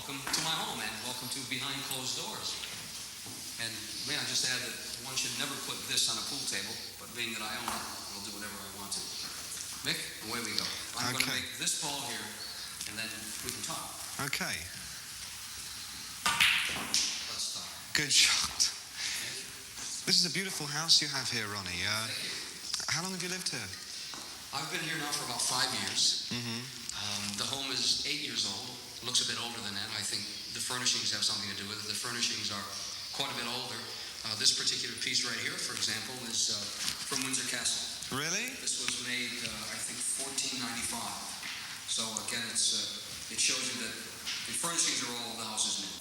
welcome to my home and welcome to Behind Closed Doors. And may I just add that one should never put this on a pool table, but being that I own it, I'll do whatever I want to. Mick, away we go. I'm going to make this ball here, and then we can talk. Okay. Let's start. Good shot. This is a beautiful house you have here, Ronnie. How long have you lived here? I've been here now for about 5 years. The home is 8 years old. Looks a bit older than that. I think the furnishings have something to do with it. The furnishings are quite a bit older. This particular piece right here, for example, is from Windsor Castle. Really? This was made, I think, 1495. So again, it shows you that the furnishings are all the houses new.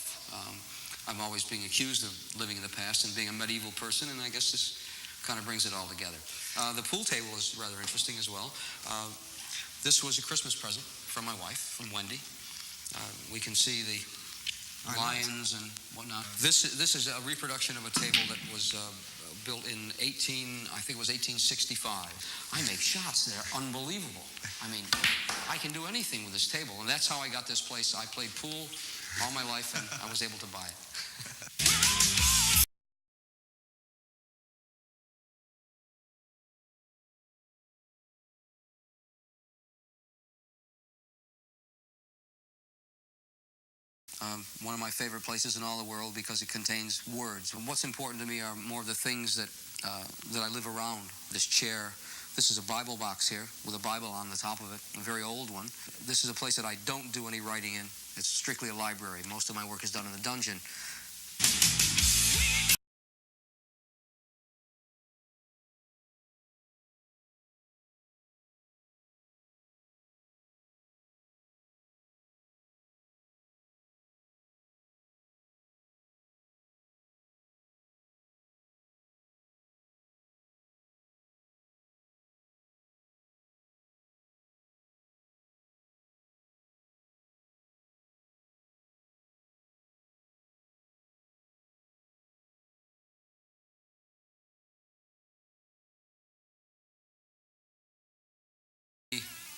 I'm always being accused of living in the past and being a medieval person, and I guess this kind of brings it all together. The pool table is rather interesting as well. This was a Christmas present from my wife, from Wendy. We can see the lions and whatnot. This is a reproduction of a table that was built in 1865. I make shots that are unbelievable. I mean, I can do anything with this table, and that's how I got this place. I played pool all my life, and I was able to buy it. One of my favorite places in all the world because it contains words. And what's important to me are more of the things that I live around. This chair. This is a Bible box here with a Bible on the top of it, a very old one. This is a place that I don't do any writing in. It's strictly a library. Most of my work is done in the dungeon.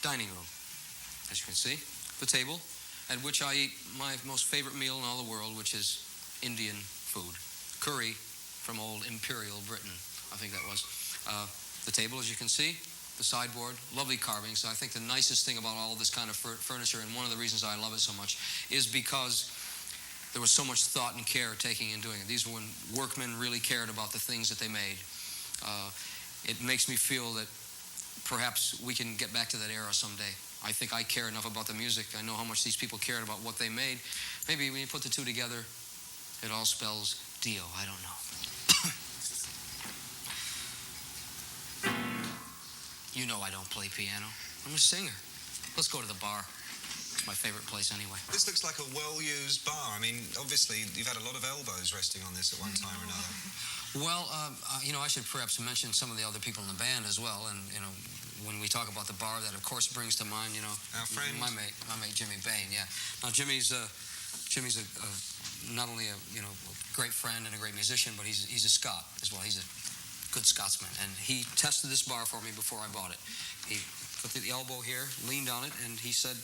Dining room, as you can see, the table at which I eat my most favorite meal in all the world, which is Indian food. Curry from old Imperial Britain, I think that was. The table, as you can see, the sideboard, lovely carvings. I think the nicest thing about all this kind of furniture, and one of the reasons I love it so much, is because there was so much thought and care taken in doing it. These were when workmen really cared about the things that they made. It makes me feel that perhaps we can get back to that era someday. I think I care enough about the music. I know how much these people cared about what they made. Maybe when you put the two together, it all spells Dio. I don't know. You know I don't play piano. I'm a singer. Let's go to the bar. It's my favorite place anyway. This looks like a well-used bar. I mean, obviously, you've had a lot of elbows resting on this at one time or another. Well, I should perhaps mention some of the other people in the band as well. And, when we talk about the bar, that of course brings to mind, our friend, my mate Jimmy Bain. Yeah. Now Jimmy's not only a great friend and a great musician, but he's a Scot as well. He's a good Scotsman, and he tested this bar for me before I bought it. He put the elbow here, leaned on it, and he said,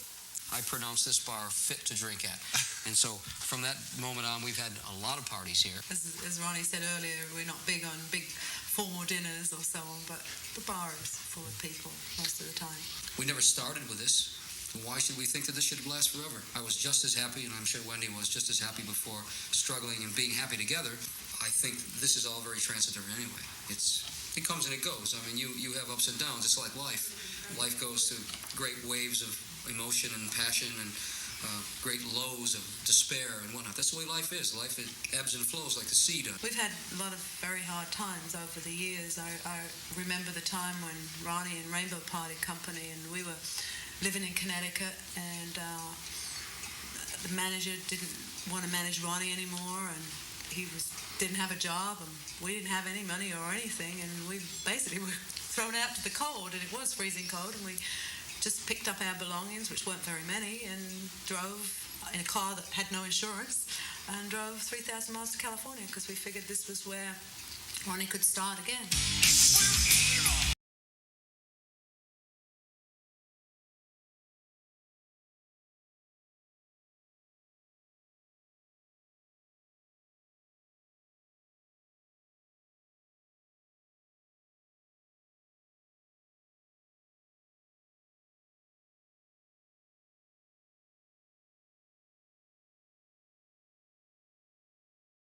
I pronounce this bar fit to drink at. And so from that moment on, we've had a lot of parties here. As Ronnie said earlier, we're not big on big formal dinners or so on, but the bar is full of people most of the time. We never started with this. Why should we think that this should last forever? I was just as happy, and I'm sure Wendy was just as happy before, struggling and being happy together. I think this is all very transitory anyway. It comes and it goes. I mean, you have ups and downs. It's like life. Life goes through great waves of emotion and passion and great lows of despair and whatnot. That's the way life is. Life, it ebbs and flows like the sea does. We've had a lot of very hard times over the years. I remember the time when Ronnie and Rainbow Party Company, and we were living in Connecticut, and the manager didn't want to manage Ronnie anymore, and he didn't have a job, and we didn't have any money or anything, and we basically were thrown out to the cold, and it was freezing cold, and we just picked up our belongings, which weren't very many, and drove in a car that had no insurance, and drove 3,000 miles to California because we figured this was where Ronnie could start again.